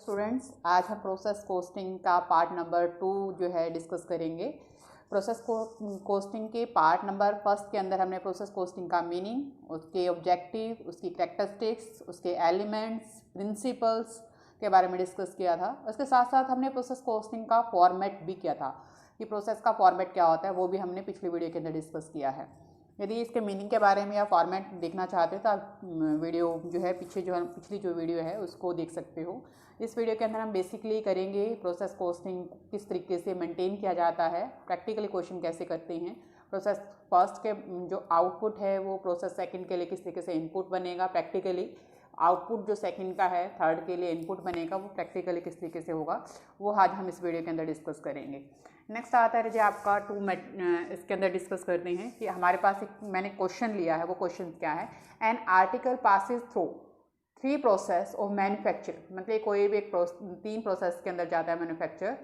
Students, आज हम process costing का पार्ट नंबर 2 जो है डिस्कस करेंगे। प्रोसेस कोस्टिंग के पार्ट नंबर फर्स्ट के अंदर हमने प्रोसेस कोस्टिंग का मीनिंग, उसके ऑब्जेक्टिव, उसकी कैरेक्टरिस्टिक्स, उसके एलिमेंट्स, प्रिंसिपल्स के बारे में डिस्कस किया था। उसके साथ साथ हमने प्रोसेस कोस्टिंग का फॉर्मेट भी किया था कि प्रोसेस का फॉर्मेट क्या होता है, वो भी हमने पिछली वीडियो के अंदर डिस्कस किया है। यदि इसके मीनिंग के बारे में या फॉर्मेट देखना चाहते हो तो आप वीडियो जो है पिछली जो वीडियो है उसको देख सकते हो। इस वीडियो के अंदर हम बेसिकली करेंगे प्रोसेस कोस्टिंग किस तरीके से मेंटेन किया जाता है, प्रैक्टिकली क्वेश्चन कैसे करते हैं, प्रोसेस फर्स्ट के जो आउटपुट है वो प्रोसेस सेकंड के लिए किस तरीके से इनपुट बनेगा, प्रैक्टिकली आउटपुट जो सेकंड का है थर्ड के लिए इनपुट बनेगा, वो प्रैक्टिकली किस तरीके से होगा, वो आज हम इस वीडियो के अंदर डिस्कस करेंगे। नेक्स्ट आता है जो आपका इसके अंदर डिस्कस करते हैं कि हमारे पास एक मैंने क्वेश्चन लिया है। वो क्वेश्चन क्या है, an article passes through 3 process of manufacture, मतलब कोई भी एक 3 प्रोसेस के अंदर जाता है manufacture.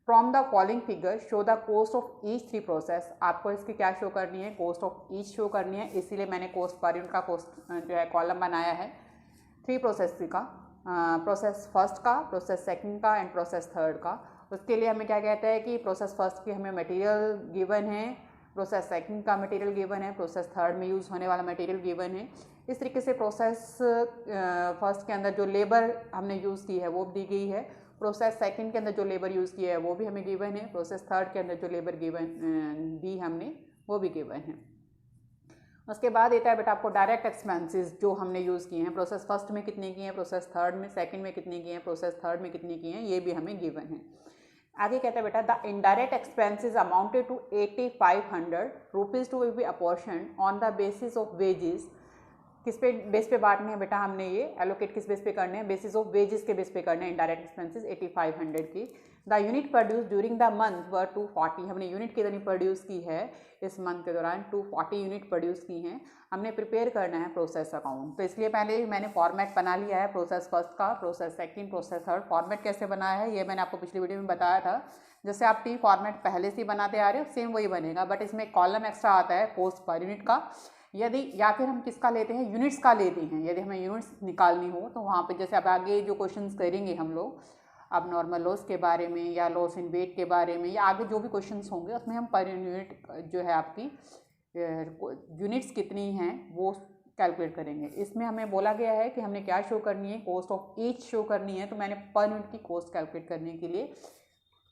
From the following figure show the cost of each 3 process. आपको इसकी क्या शो करनी है, कॉस्ट ऑफ ईच शो करनी है, इसीलिए मैंने कॉस्ट पर यूनिट का कॉस्ट जो है कॉलम बनाया है 3 प्रोसेस का, प्रोसेस फर्स्ट का, प्रोसेस सेकंड का एंड प्रोसेस थर्ड का। उसके लिए हमें क्या कहता है कि प्रोसेस फर्स्ट की हमें मटेरियल गिवन है, प्रोसेस सेकंड का मटेरियल गिवन है, प्रोसेस थर्ड में यूज़ होने वाला मटेरियल गिवन है। इस तरीके से प्रोसेस फर्स्ट के अंदर जो लेबर हमने यूज़ की है वो दी गई है, प्रोसेस सेकंड के अंदर जो लेबर यूज़ की है वो भी हमें गिवन है, प्रोसेस थर्ड के अंदर जो लेबर गिवन दी हमने वो भी गिवन है। उसके बाद आता है बेटा आपको डायरेक्ट एक्सपेंसेस जो हमने यूज़ किए हैं, प्रोसेस फर्स्ट में कितने किए हैं, प्रोसेस थर्ड में, सेकंड में कितने किए हैं, प्रोसेस थर्ड में कितने किए हैं, ये भी हमें गिवन है। आगे कहता है बेटा the indirect expenses amounted to 8500 rupees to be apportion on the basis of wages. किस पे बेस पे बांटने हैं बेटा हमने, ये एलोकेट किस बेस पे करने हैं, बेसिस ऑफ वेजेस के बेस पे करने हैं इनडायरेक्ट एक्सपेंसेस 8500 की। The unit produce during the month were 240। हमने यूनिट कितनी प्रोड्यूस की है इस मंथ के दौरान, 240 यूनिट प्रोड्यूस की हैं। हमने प्रिपेयर करना है प्रोसेस अकाउंट, तो इसलिए पहले ही मैंने फॉर्मेट बना लिया है प्रोसेस फर्स्ट का, process second, process third. Format कैसे बनाया है ये मैंने आपको पिछली वीडियो में बताया था। जैसे आप टी फॉर्मेट पहले से ही बनाते आ रहे हो सेम वही बनेगा, बट इसमें कॉलम एक्स्ट्रा आता है कॉस्ट पर यूनिट का। यदि या फिर हम किसका लेते हैं, यूनिट्स का लेते हैं। यदि हमें यूनिट्स निकालनी हो तो वहाँ पे जैसे अब आगे जो क्वेश्चंस करेंगे हम लोग, अब नॉर्मल लॉस के बारे में या लॉस इन वेट के बारे में या आगे जो भी क्वेश्चंस होंगे उसमें हम पर यूनिट जो है आपकी यूनिट्स कितनी हैं वो कैलकुलेट करेंगे। इसमें हमें बोला गया है कि हमने क्या शो करनी है, कॉस्ट ऑफ ईच शो करनी है, तो मैंने पर यूनिट की कॉस्ट कैलकुलेट करने के लिए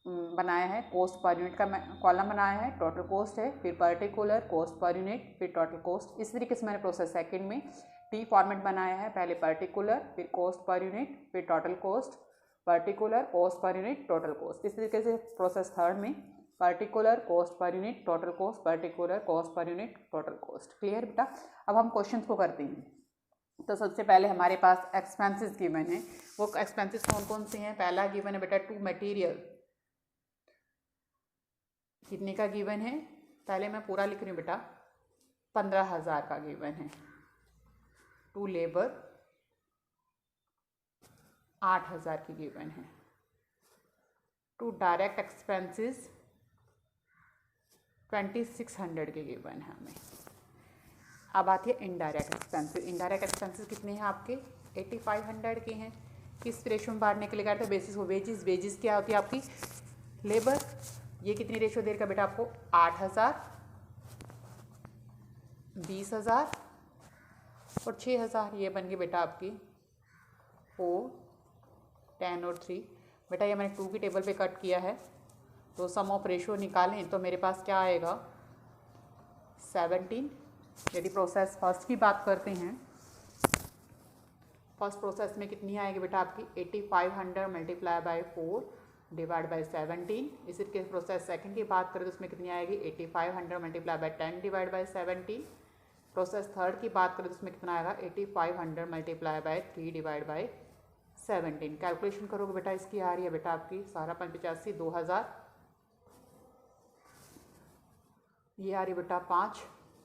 बनाया है कॉस्ट पर यूनिट का कॉलम बनाया है। टोटल कॉस्ट है, फिर पर्टिकुलर, कॉस्ट पर यूनिट, फिर टोटल कॉस्ट। इस तरीके से मैंने प्रोसेस सेकंड में टी फॉर्मेट बनाया है, पहले पर्टिकुलर, फिर कॉस्ट पर यूनिट, फिर total cost, particular, cost per unit, total cost. इस तरीके से प्रोसेस थर्ड में particular, cost per unit, total cost, particular, cost per unit, total cost. Clear बेटा। अब हम क्वेश्चन को करते हैं। तो सबसे पहले हमारे पास एक्सपेंसेस गिवन है। वो एक्सपेंसेस कौन कौन से हैं, पहला गिवन है बेटा टू मटेरियल, कितने का गिवन है, पहले मैं पूरा लिख रही हूँ बेटा, 15,000 का गिवन है। टू लेबर 8,000 की गिवन है। टू डायरेक्ट एक्सपेंसेस 2600 के गिवन है हमें। अब आती है इनडायरेक्ट एक्सपेंसेस। इनडायरेक्ट एक्सपेंसेस कितने हैं आपके, 8500 के हैं। किस रेशो में बांटने के लिए कहते हैं, बेसिस ऑफ वेजेस। वेजेस क्या होती है आपकी, लेबर। ये कितनी रेशो देगा बेटा आपको, 8,000, 20,000 और 6,000। ये बन गई बेटा आपकी 4, 10 और 3। बेटा ये मैंने 2 की टेबल पे कट किया है, तो सम ऑफ रेशो निकालें तो मेरे पास क्या आएगा, 17। यदि प्रोसेस फर्स्ट की बात करते हैं, फर्स्ट प्रोसेस में कितनी आएगी बेटा आपकी, 8500 मल्टीप्लाई बाय 4 डिवाइड बाई 17। इसी के प्रोसेस सेकंड की बात करें तो उसमें कितनी आएगी, 8500 multiply by 10 divide by 17। Process third की बात करें तो उसमें कितना आएगा, 8500 multiply by 3 divide by 17। Calculation करोगे बेटा इसकी आ रही है बेटा आपकी 85, 2000, ये आ रही बेटा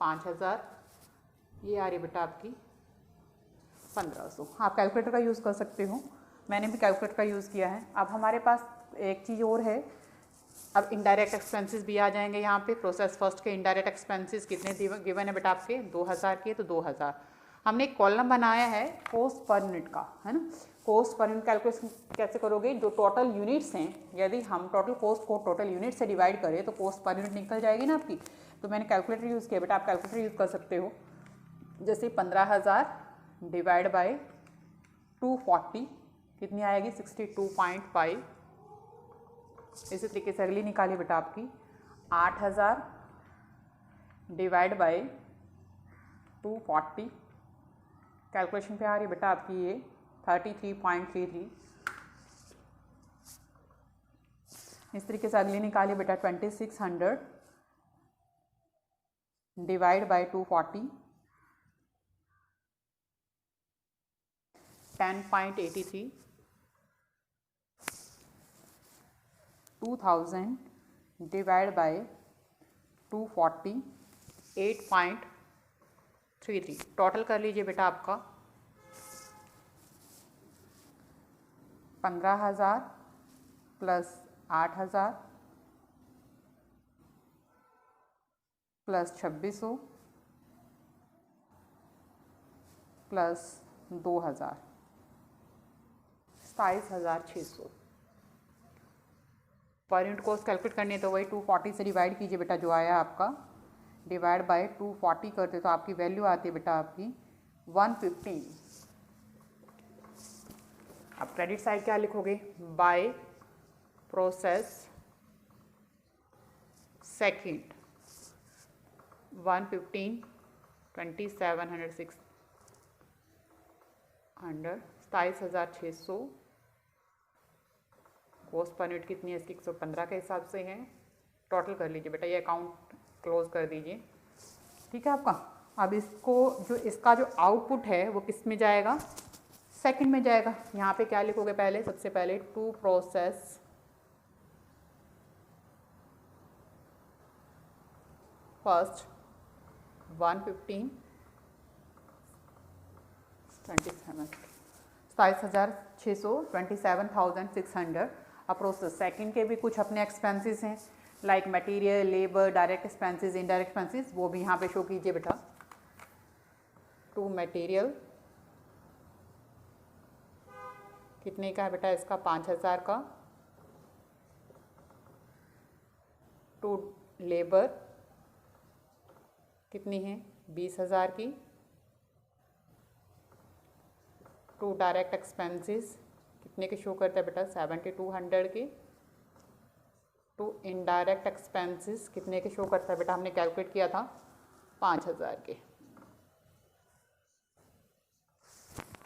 5000, ये आ रही बेटा आपकी 1500। आप कैलकुलेटर का यूज़ कर सकते हो, मैंने भी कैलकुलेटर का यूज़ किया है। अब हमारे पास एक चीज़ और है, अब इनडायरेक्ट एक्सपेंसेस भी आ जाएंगे यहाँ पे। प्रोसेस फर्स्ट के इनडायरेक्ट एक्सपेंसेस कितने गिवन है बेटा आपके, 2000 के, तो 2000। हमने एक कॉलम बनाया है कॉस्ट पर यूनिट का, है ना। कॉस्ट पर यूनिट कैलकुलेशन कैसे करोगे, जो टोटल यूनिट्स हैं, यदि हम टोटल कॉस्ट को टोटल यूनिट से डिवाइड करें तो कॉस्ट पर यूनिट निकल जाएगी ना आपकी। तो मैंने कैलकुलेटर यूज़ किया बेटा, आप कैलकुलेटर यूज़ कर सकते हो। जैसे 15,000 डिवाइड बाय 240 कितनी आएगी 62.5। इसी तरीके से अगली निकालिए बेटा आपकी 8,000 डिवाइड बाय 240, कैलकुलेशन पे आ रही है बेटा आपकी ये 33.33। इस तरीके से अगली निकालिए बेटा 2600 divide by 240, 10.83। 2000 divide by 240, 8.33। Total कर लीजिए बेटा आपका 15,000 plus 8,000 plus 2600 plus 2,000, 27,600। Per unit cost calculate करनी है तो वही 240 से डिवाइड कीजिए बेटा, जो आया आपका डिवाइड बाय 240 करते तो आपकी वैल्यू आती है बेटा आपकी 115। अब क्रेडिट साइड क्या लिखोगे, by process second 115, 27,600, 27,600। Cost per unit कितनी है इसकी 115 के हिसाब से है। टोटल कर लीजिए बेटा, ये अकाउंट क्लोज कर दीजिए, ठीक है आपका। अब इसको जो इसका जो आउटपुट है वो किस में जाएगा, सेकंड में जाएगा। यहाँ पे क्या लिखोगे पहले, सबसे पहले टू प्रोसेस फर्स्ट 115, 27,600, 27,600। अब प्रोसेस सेकंड के भी कुछ अपने एक्सपेंसेस हैं, like material, labour, direct expenses, indirect expenses, वो भी यहाँ पे शो कीजिए बेटा। टू मटेरियल कितने का है बेटा, इसका 5,000 का। टू लेबर कितनी है 20,000 की। टू डायरेक्ट एक्सपेंसेस कितने के शो करता है बेटा 7,200 के। टू इनडायरेक्ट एक्सपेंसेस कितने के शो करता है बेटा, हमने कैलकुलेट किया था 5,000 के।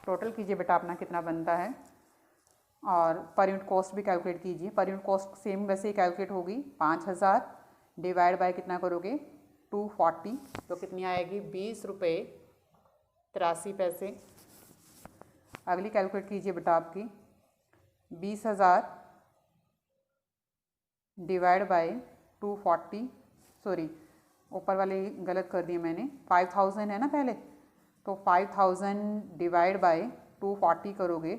टोटल कीजिए बेटा अपना कितना बनता है, और पर यूनिट कॉस्ट भी कैलकुलेट कीजिए। पर यूनिट कॉस्ट सेम वैसे ही कैलकुलेट होगी, 5,000 डिवाइड बाय कितना करोगे 240, तो कितनी आएगी 20 रुपये 83 पैसे। अगली कैलकुलेट कीजिए बेटा आपकी 20,000 डिवाइड बाय 240, सॉरी ऊपर वाले गलत कर दिए मैंने, 5,000 है ना पहले, तो 5,000 डिवाइड बाय 240 करोगे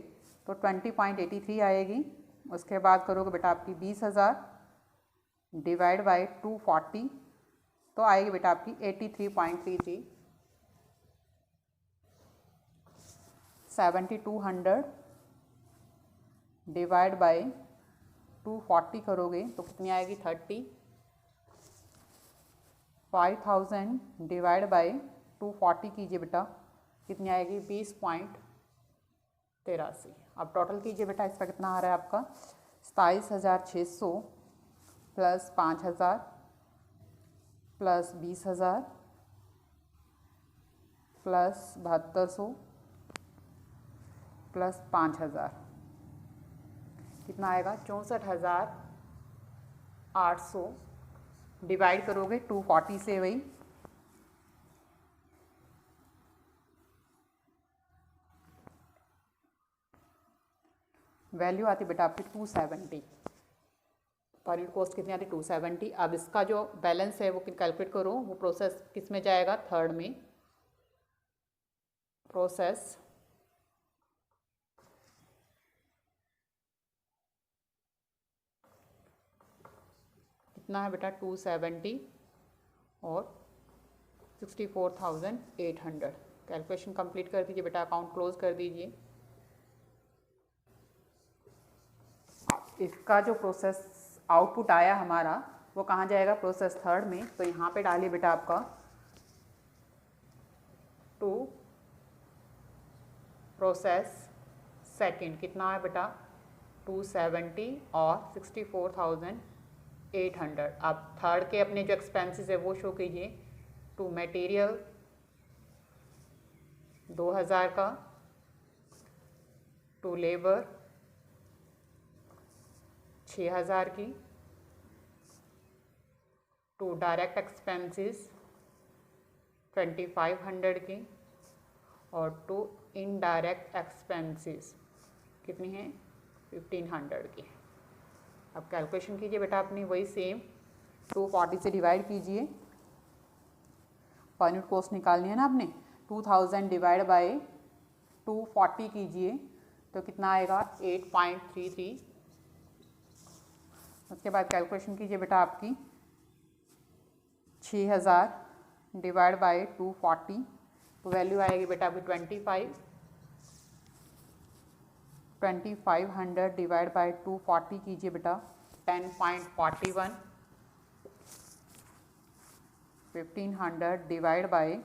तो 20.83 आएगी। उसके बाद करोगे बेटा आपकी 20,000 डिवाइड बाय 240, तो आएगी बेटा आपकी 83.33। 7,200 डिवाइड बाय 240 करोगे तो कितनी आएगी 30। 5,000 डिवाइड बाय 240 कीजिए बेटा, कितनी आएगी 20.83। अब टोटल कीजिए बेटा, इसका कितना आ रहा है आपका 27,600 प्लस 5,000 प्लस 20,000 प्लस 7,200 प्लस 5,000, कितना आएगा 64,800। डिवाइड करोगे 240 से, वही वैल्यू आती बेटा आपकी 270। पर यूनिट कॉस्ट कितनी आती 270। अब इसका जो बैलेंस है वो कैलकुलेट करो, वो प्रोसेस किस में जाएगा, थर्ड में। प्रोसेस कितना है बेटा 270 और 64,800। कैलकुलेशन कंप्लीट कर दीजिए बेटा, अकाउंट क्लोज कर दीजिए। इसका जो प्रोसेस आउटपुट आया हमारा वो कहाँ जाएगा, प्रोसेस थर्ड में। तो यहाँ पे डालिए बेटा आपका 2 प्रोसेस सेकंड, कितना है बेटा 270 और 64,800। अब थर्ड के अपने जो एक्सपेंसेस है वो शो कीजिए। टू मटेरियल 2000 का, टू लेबर 6000 की, टू डायरेक्ट एक्सपेंसेस 2500 की, और टू इनडायरेक्ट एक्सपेंसेस कितनी है 1500 की। अब कैलकुलेशन कीजिए बेटा अपनी वही सेम 240 से डिवाइड कीजिए। पर यूनिट कॉस्ट निकालनी है ना आपने, 2000 डिवाइड बाय 240 कीजिए तो कितना आएगा 8.33। उसके बाद कैलकुलेशन कीजिए बेटा आपकी 6000 डिवाइड बाय 240 तो वैल्यू आएगी बेटा आपकी 2500 डिवाइड बाय 240 कीजिए बेटा 10.41। 1500 डिवाइड बाय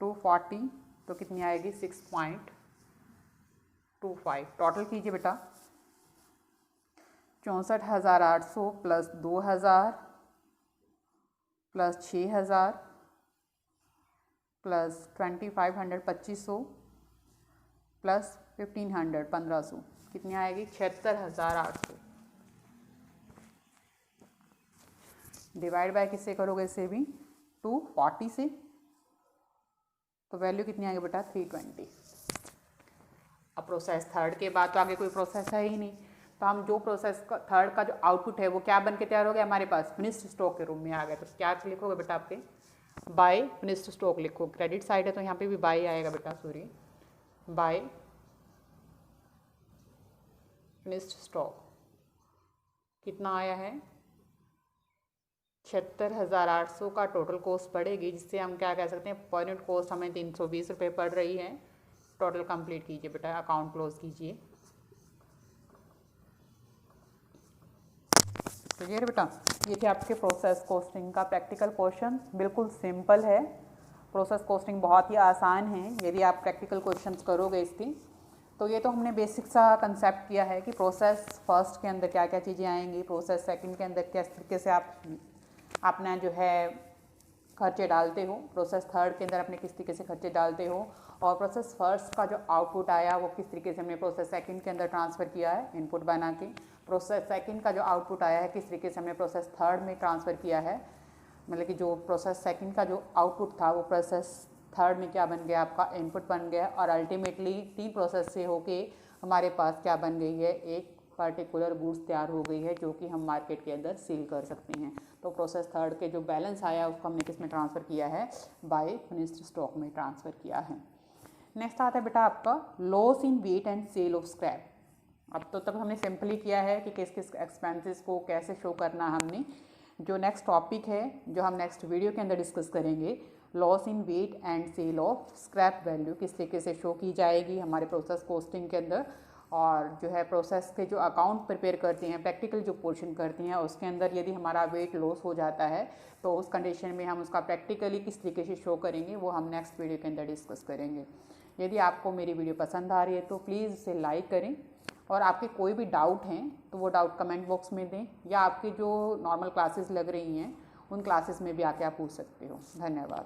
240 तो कितनी आएगी 6.25। टोटल कीजिए बेटा 64,800 प्लस 2000 प्लस 6000 प्लस 2500 2500 प्लस 1500 1500 कितनी आएगी 76,800। डिवाइड बाय किससे करोगे, इसे भी 240 से, तो वैल्यू कितनी आएगी बेटा 320। अब प्रोसेस थर्ड के बाद तो आगे कोई प्रोसेस है ही नहीं, तो हम जो प्रोसेस का थर्ड का जो आउटपुट है वो क्या बन के तैयार हो गया हमारे पास, फिनिश्ड स्टॉक के रूप में आ गया। तो क्या लिखोगे बेटा आपके, बाय फिनिश्ड स्टॉक लिखो। क्रेडिट साइड है तो यहाँ पे भी बाय आएगा बेटा, सॉरी बाय फिनिश्ड स्टॉक कितना आया है 76,800 का टोटल कॉस्ट पड़ेगी, जिससे हम क्या कह सकते हैं पर यूनिट कॉस्ट हमें 320 रुपये पड़ रही है। टोटल कंप्लीट कीजिए बेटा, अकाउंट क्लोज कीजिए। तो ये बेटा ये थे आपके प्रोसेस कॉस्टिंग का प्रैक्टिकल क्वेश्चन। बिल्कुल सिंपल है, प्रोसेस कॉस्टिंग बहुत ही आसान है यदि आप प्रैक्टिकल क्वेश्चंस करोगे इसकी। तो ये तो हमने बेसिक सा कंसेप्ट किया है कि प्रोसेस फर्स्ट के अंदर क्या क्या चीज़ें आएंगी, प्रोसेस सेकंड के अंदर किस तरीके से आप अपना जो है खर्चे डालते हो, प्रोसेस थर्ड के अंदर अपने किस तरीके से खर्चे डालते हो, और प्रोसेस फर्स्ट का जो आउटपुट आया वो किस तरीके से हमने प्रोसेस सेकंड के अंदर ट्रांसफ़र किया है इनपुट बना के, प्रोसेस सेकंड का जो आउटपुट आया है किस तरीके से हमने प्रोसेस थर्ड में ट्रांसफ़र किया है, मतलब कि जो प्रोसेस सेकंड का जो आउटपुट था वो प्रोसेस थर्ड में क्या बन गया आपका इनपुट बन गया, और अल्टीमेटली 3 प्रोसेस से होके हमारे पास क्या बन गई है, एक पर्टिकुलर गुड्स तैयार हो गई है जो कि हम मार्केट के अंदर सेल कर सकते हैं। तो प्रोसेस थर्ड के जो बैलेंस आया उसको हमने किस में ट्रांसफ़र किया है, बाय फिनिश्ड स्टॉक में ट्रांसफ़र किया है। नेक्स्ट आता है बेटा आपका loss in weight and sale of scrap. अब तो तक हमने सिंपली किया है कि किस किस एक्सपेंसेस को कैसे शो करना हमने। जो नेक्स्ट टॉपिक है जो हम नेक्स्ट वीडियो के अंदर डिस्कस करेंगे, loss in weight and sale of scrap value किस तरीके से शो की जाएगी हमारे प्रोसेस कॉस्टिंग के अंदर, और जो है प्रोसेस के जो अकाउंट प्रिपेयर करते हैं, प्रैक्टिकल जो पोर्शन करते हैं उसके अंदर यदि हमारा वेट लॉस हो जाता है तो उस कंडीशन में हम उसका प्रैक्टिकली किस तरीके से शो करेंगे वो हम नेक्स्ट वीडियो के अंदर डिस्कस करेंगे। यदि आपको मेरी वीडियो पसंद आ रही है तो प्लीज़ इसे लाइक करें, और आपके कोई भी डाउट हैं तो वो डाउट कमेंट बॉक्स में दें, या आपकी जो नॉर्मल क्लासेस लग रही हैं उन क्लासेस में भी आके आप पूछ सकते हो। धन्यवाद।